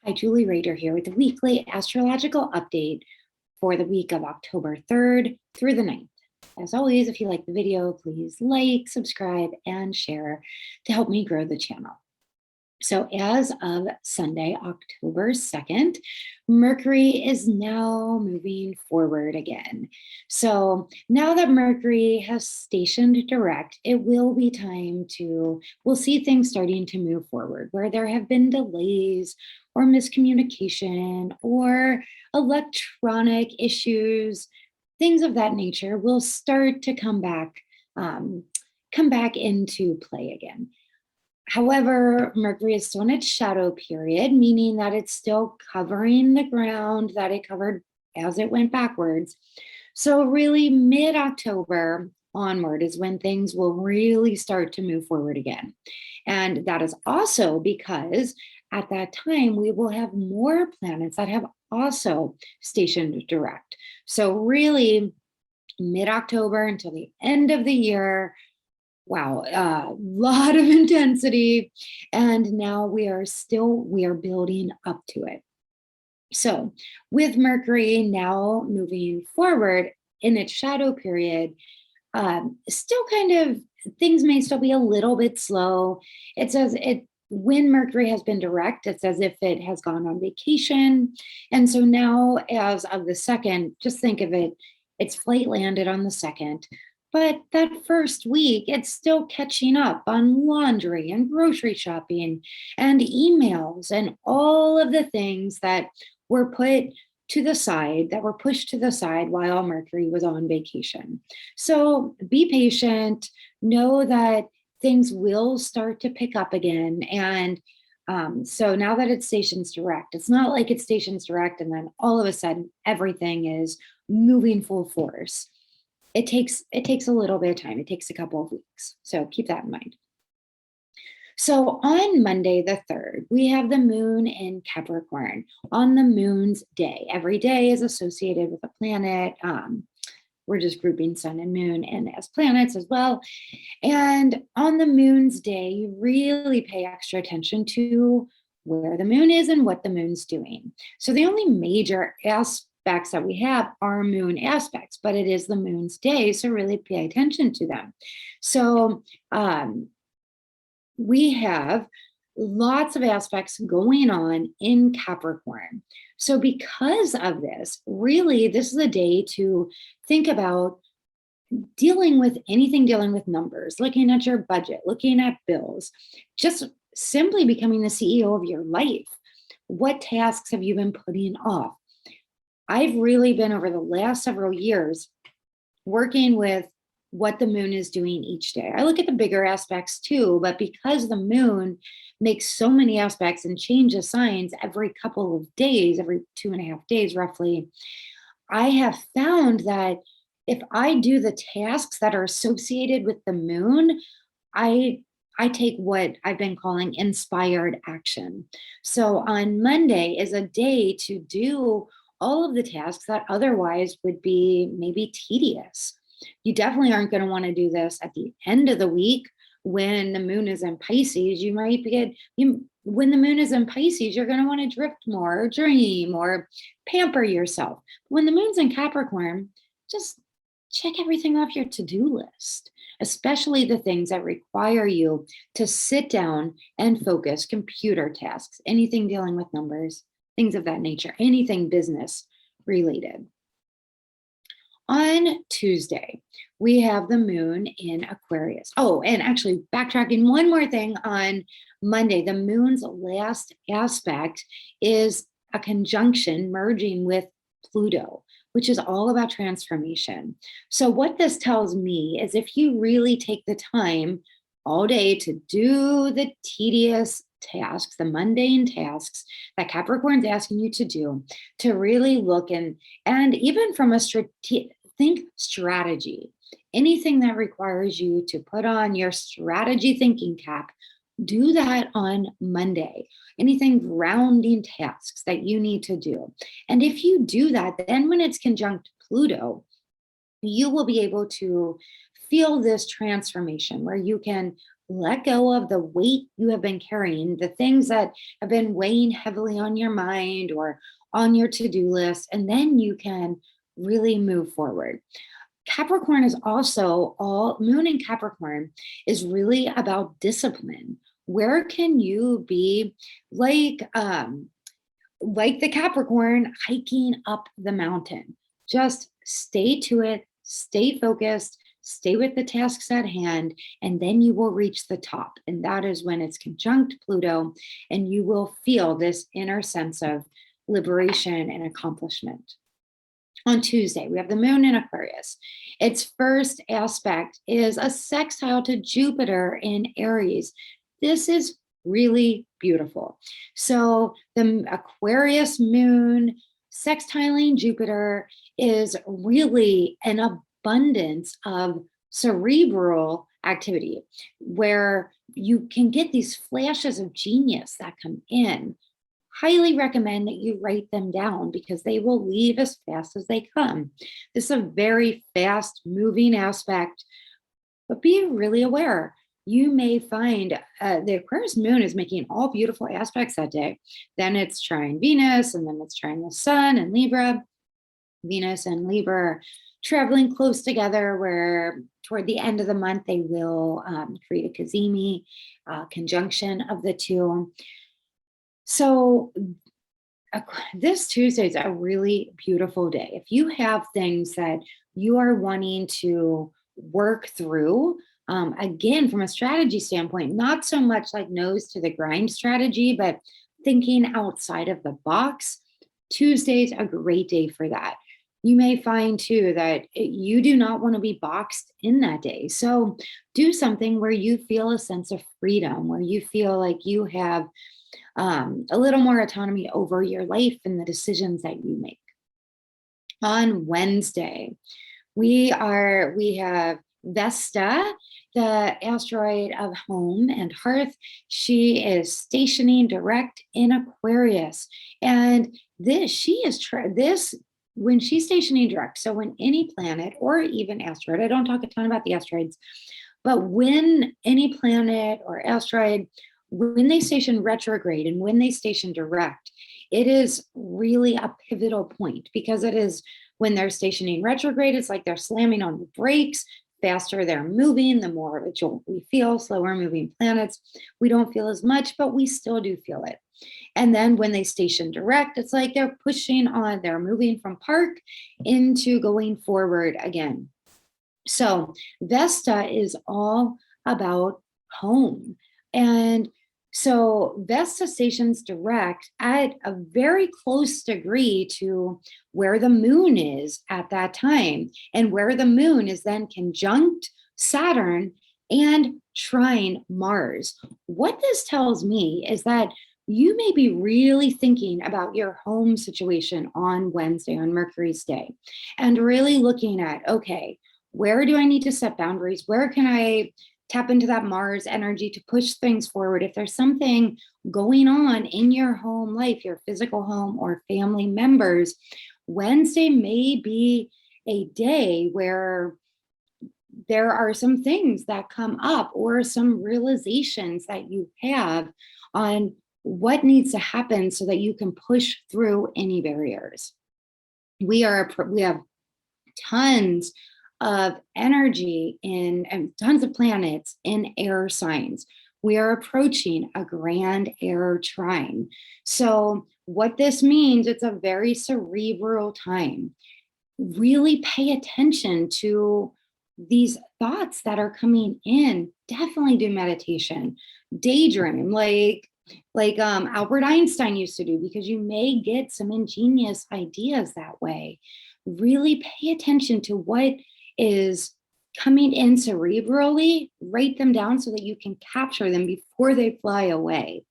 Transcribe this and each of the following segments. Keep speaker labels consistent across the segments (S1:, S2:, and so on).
S1: Hi, Julie Rader here with the weekly astrological update for the week of October 3rd through the 9th. As always, if you like the video, please like, subscribe, and share to help me grow the channel. So as of Sunday, October 2nd, Mercury is now moving forward again. So now that Mercury has stationed direct, it will be time we'll see things starting to move forward where there have been delays or miscommunication or electronic issues, things of that nature will start to come back into play again. However, Mercury is still in its shadow period, meaning that it's still covering the ground that it covered as it went backwards. So really mid-October onward is when things will really start to move forward again. And that is also because at that time, we will have more planets that have also stationed direct. So really mid-October until the end of the year, wow, a lot of intensity. And now we are building up to it. So with Mercury now moving forward in its shadow period, still kind of, things may still be a little bit slow. When Mercury has been direct, it's as if it has gone on vacation. And so now as of the 2nd, just think of it, its flight landed on the 2nd. But that first week, it's still catching up on laundry and grocery shopping and emails and all of the things that were pushed to the side while Mercury was on vacation. So be patient, know that things will start to pick up again. And so now that it stations direct, it's not like it stations direct and then all of a sudden everything is moving full force. It takes a little bit of time. It takes a couple of weeks. So keep that in mind. So on Monday, the 3rd, we have the moon in Capricorn on the moon's day. Every day is associated with a planet. We're just grouping sun and moon and as planets as well. And on the moon's day, you really pay extra attention to where the moon is and what the moon's doing. So the only major aspects that we have are moon aspects, but it is the moon's day, so really pay attention to them. So we have lots of aspects going on in Capricorn. So because of this, really, this is a day to think about dealing with numbers, looking at your budget, looking at bills, just simply becoming the CEO of your life. What tasks have you been putting off? I've really been over the last several years working with what the moon is doing each day. I look at the bigger aspects too, but because the moon makes so many aspects and changes signs every couple of days, every 2.5 days roughly, I have found that if I do the tasks that are associated with the moon, I take what I've been calling inspired action. So on Monday is a day to do all of the tasks that otherwise would be maybe tedious. You definitely aren't going to want to do this at the end of the week when the moon is in Pisces. When the moon is in Pisces, you're going to want to drift more, or dream, or pamper yourself. When the moon's in Capricorn, just check everything off your to-do list, especially the things that require you to sit down and focus, computer tasks, anything dealing with numbers, things of that nature, anything business related. On Tuesday, we have the moon in Aquarius. Oh, and actually backtracking one more thing, on Monday, the moon's last aspect is a conjunction merging with Pluto, which is all about transformation. So what this tells me is if you really take the time all day to do the tedious tasks, the mundane tasks that Capricorn's asking you to do, to really look and even from a strategy, anything that requires you to put on your strategy thinking cap, do that on Monday. Anything grounding tasks that you need to do. And if you do that, then when it's conjunct Pluto, you will be able to feel this transformation where you can let go of the weight you have been carrying, the things that have been weighing heavily on your mind or on your to-do list, and then you can really move forward. Capricorn is also all moon in Capricorn is really about discipline. Where can you be like the Capricorn hiking up the mountain? Just stay to it, stay focused, stay with the tasks at hand, and then you will reach the top. And that is when it's conjunct Pluto, and you will feel this inner sense of liberation and accomplishment. On Tuesday, we have the moon in Aquarius. Its first aspect is a sextile to Jupiter in Aries. This is really beautiful. So the Aquarius moon sextiling Jupiter is really an abundance of cerebral activity where you can get these flashes of genius that come in. Highly recommend that you write them down because they will leave as fast as they come. This is a very fast moving aspect, but be really aware. You may find the Aquarius moon is making all beautiful aspects that day. Then it's trine Venus, and then it's trine the sun and Libra. Venus and Libra are traveling close together, where toward the end of the month, they will create a Cazimi conjunction of the two. So this Tuesday is a really beautiful day. If you have things that you are wanting to work through, again, from a strategy standpoint, not so much like nose to the grind strategy, but thinking outside of the box, Tuesday's a great day for that. You may find too that you do not want to be boxed in that day. So do something where you feel a sense of freedom, where you feel like you have a little more autonomy over your life and the decisions that you make. On Wednesday, we have Vesta, the asteroid of home and hearth. She is stationing direct in Aquarius, and when she's stationing direct. So when any planet or even asteroid, I don't talk a ton about the asteroids, but when any planet or asteroid, when they station retrograde and when they station direct, it is really a pivotal point, because it is when they're stationing retrograde, it's like they're slamming on the brakes. Faster they're moving, the more of a jolt we feel. Slower moving planets, we don't feel as much, but we still do feel it. And then when they station direct, it's like they're pushing on, they're moving from park into going forward again. So Vesta is all about home. And so Vesta stations direct at a very close degree to where the moon is at that time, and where the moon is then conjunct Saturn and trine Mars. What this tells me is that you may be really thinking about your home situation on Wednesday, on Mercury's day, and really looking at, okay, where do I need to set boundaries? Where can I tap into that Mars energy to push things forward? If there's something going on in your home life, your physical home or family members, Wednesday may be a day where there are some things that come up or some realizations that you have on what needs to happen so that you can push through any barriers. We have tons of energy and tons of planets in air signs. We are approaching a grand air trine. So what this means, it's a very cerebral time. Really pay attention to these thoughts that are coming in. Definitely do meditation, daydream, like Albert Einstein used to do, because you may get some ingenious ideas that way. Really pay attention to what is coming in cerebrally. Write them down so that you can capture them before they fly away.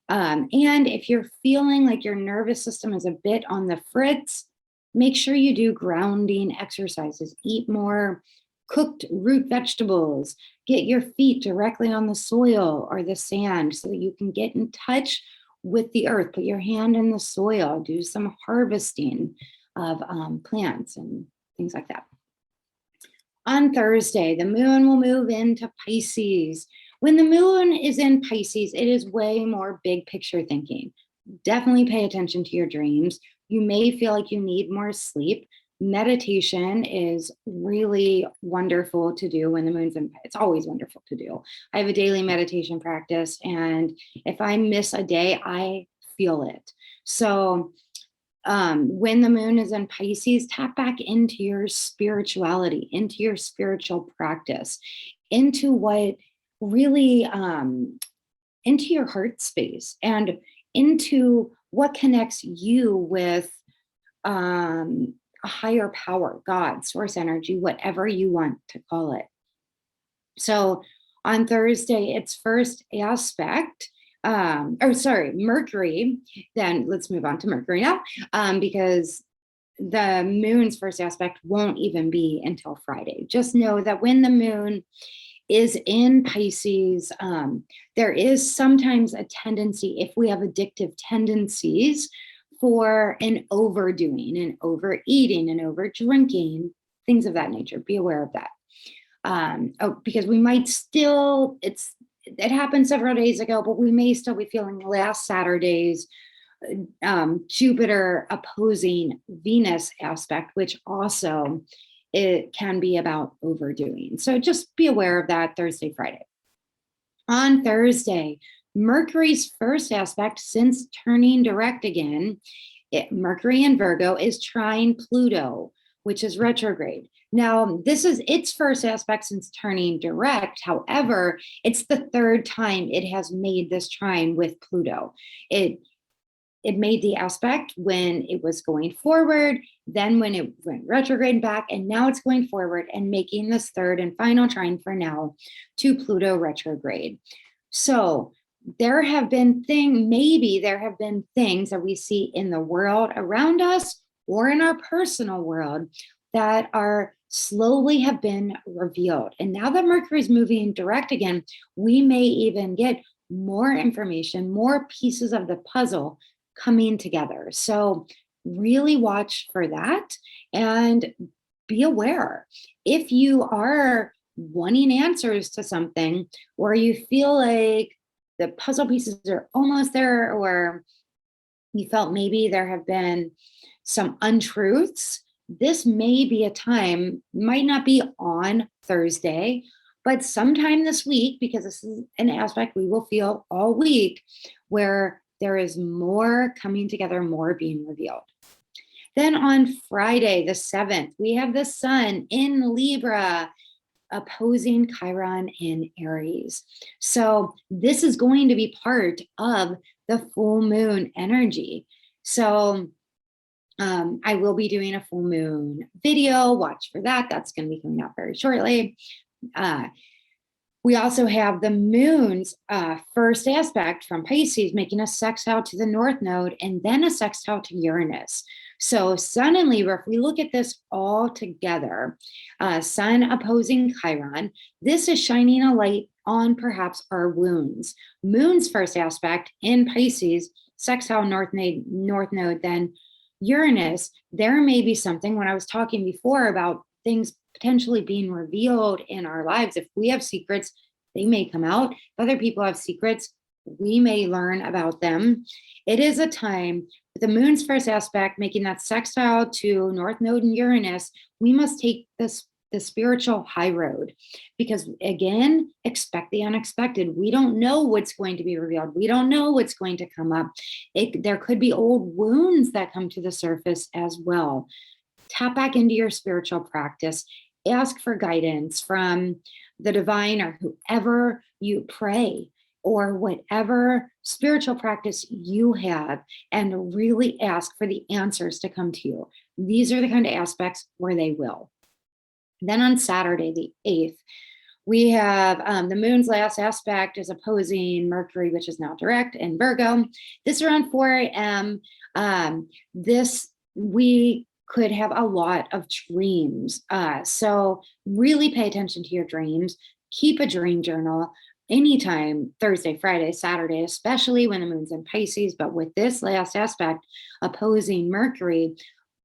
S1: And if you're feeling like your nervous system is a bit on the fritz, make sure you do grounding exercises. Eat more cooked root vegetables. Get your feet directly on the soil or the sand so that you can get in touch with the earth. Put your hand in the soil. Do some harvesting of plants and things like that. On Thursday, the moon will move into Pisces. When the moon is in Pisces, it is way more big picture thinking. Definitely pay attention to your dreams. You may feel like you need more sleep. Meditation is really wonderful to do when the moon's in, it's always wonderful to do. I have a daily meditation practice, and if I miss a day, I feel it. So when the moon is in Pisces, tap back into your spirituality, into your spiritual practice, into what really, into your heart space, and into what connects you with a higher power, God, source energy, whatever you want to call it. So on Thursday, its first aspect, Mercury. Then let's move on to Mercury now, because the moon's first aspect won't even be until Friday. Just know that when the moon is in Pisces, there is sometimes a tendency, if we have addictive tendencies, for an overdoing and overeating and over drinking, things of that nature. Be aware of that. Because we might still, it happened several days ago, but we may still be feeling last Saturday's Jupiter opposing Venus aspect, which also it can be about overdoing. So just be aware of that Thursday, Friday. On Thursday, Mercury's first aspect since turning direct again, Mercury in Virgo is trine Pluto, which is retrograde. Now, this is its first aspect since turning direct. However, it's the third time it has made this trine with Pluto. It made the aspect when it was going forward, then when it went retrograde back, and now it's going forward and making this third and final trine for now to Pluto retrograde. So there have been things that we see in the world around us or in our personal world that are slowly have been revealed. And now that Mercury's moving direct again, we may even get more information, more pieces of the puzzle coming together. So really watch for that and be aware. If you are wanting answers to something, or you feel like the puzzle pieces are almost there, or you felt maybe there have been some untruths, this may be a time, might not be on Thursday, but sometime this week, because this is an aspect we will feel all week, where there is more coming together, more being revealed. Then on Friday, the 7th, we have the sun in Libra opposing Chiron in Aries. So this is going to be part of the full moon energy. So I will be doing a full moon video. Watch for that. That's going to be coming out very shortly. We also have the moon's first aspect from Pisces making a sextile to the North Node and then a sextile to Uranus. So Sun and Libra, if we look at this all together, Sun opposing Chiron, this is shining a light on perhaps our wounds. Moon's first aspect in Pisces, sextile North Node, then Uranus, there may be something, when I was talking before about things potentially being revealed in our lives. If we have secrets, they may come out. If other people have secrets, we may learn about them. It is a time with the moon's first aspect making that sextile to North Node and Uranus. We must take the spiritual high road, because again, expect the unexpected. We don't know what's going to be revealed. We don't know what's going to come up. There could be old wounds that come to the surface as well. Tap back into your spiritual practice. Ask for guidance from the divine or whoever you pray, or whatever spiritual practice you have, and really ask for the answers to come to you. These are the kind of aspects where they will. Then on Saturday, the 8th, we have the moon's last aspect is opposing Mercury, which is now direct in Virgo. This around 4 a.m. We could have a lot of dreams. So really pay attention to your dreams. Keep a dream journal anytime, Thursday, Friday, Saturday, especially when the moon's in Pisces. But with this last aspect opposing Mercury,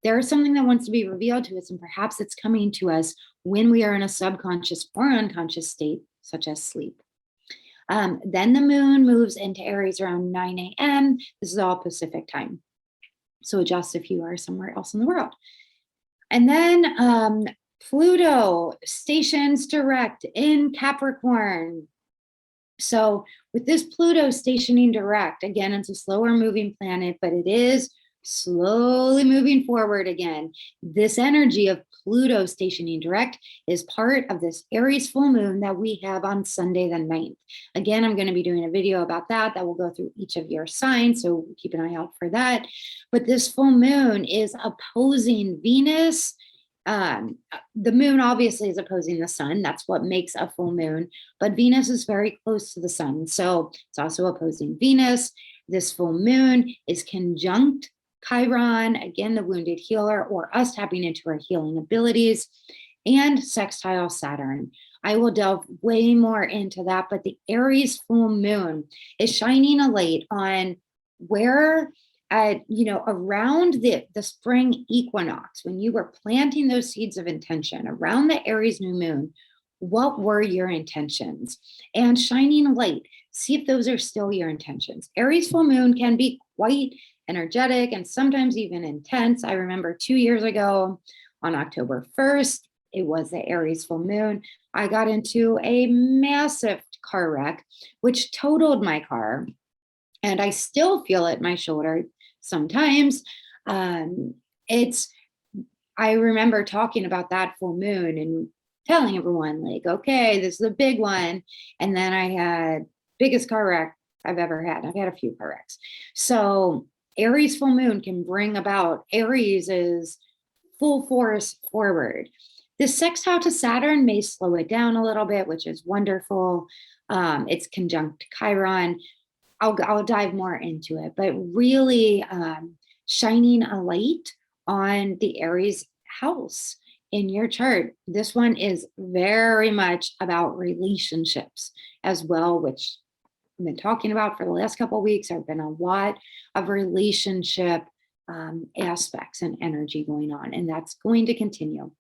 S1: there is something that wants to be revealed to us, and perhaps it's coming to us when we are in a subconscious or unconscious state, such as sleep. Then the moon moves into Aries around 9 a.m. This is all Pacific time. So adjust if you are somewhere else in the world. And then Pluto stations direct in Capricorn. So with this Pluto stationing direct, again, it's a slower moving planet, but it is slowly moving forward again. This energy of Pluto stationing direct is part of this Aries full moon that we have on Sunday the 9th. Again, I'm going to be doing a video about that will go through each of your signs, so keep an eye out for that. But this full moon is opposing Venus. The moon obviously is opposing the sun. That's what makes a full moon. But Venus is very close to the sun, so it's also opposing Venus. This full moon is conjunct Chiron, again, the wounded healer, or us tapping into our healing abilities, and sextile Saturn. I will delve way more into that, but the Aries full moon is shining a light on where, around the spring equinox, when you were planting those seeds of intention around the Aries new moon, what were your intentions? And shining a light, see if those are still your intentions. Aries full moon can be quite energetic and sometimes even intense. I remember 2 years ago on October 1st, it was the Aries full moon. I got into a massive car wreck, which totaled my car. And I still feel it in my shoulder sometimes. I remember talking about that full moon and telling everyone, like, okay, this is a big one. And then I had biggest car wreck I've ever had. I've had a few car wrecks. So Aries full moon can bring about, Aries is full force forward. This sextile to Saturn may slow it down a little bit, which is wonderful. It's conjunct Chiron. I'll dive more into it, but really shining a light on the Aries house in your chart. This one is very much about relationships as well, which I've been talking about for the last couple of weeks. There have been a lot of relationship aspects and energy going on, and that's going to continue.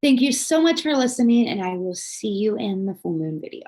S1: Thank you so much for listening, and I will see you in the full moon video.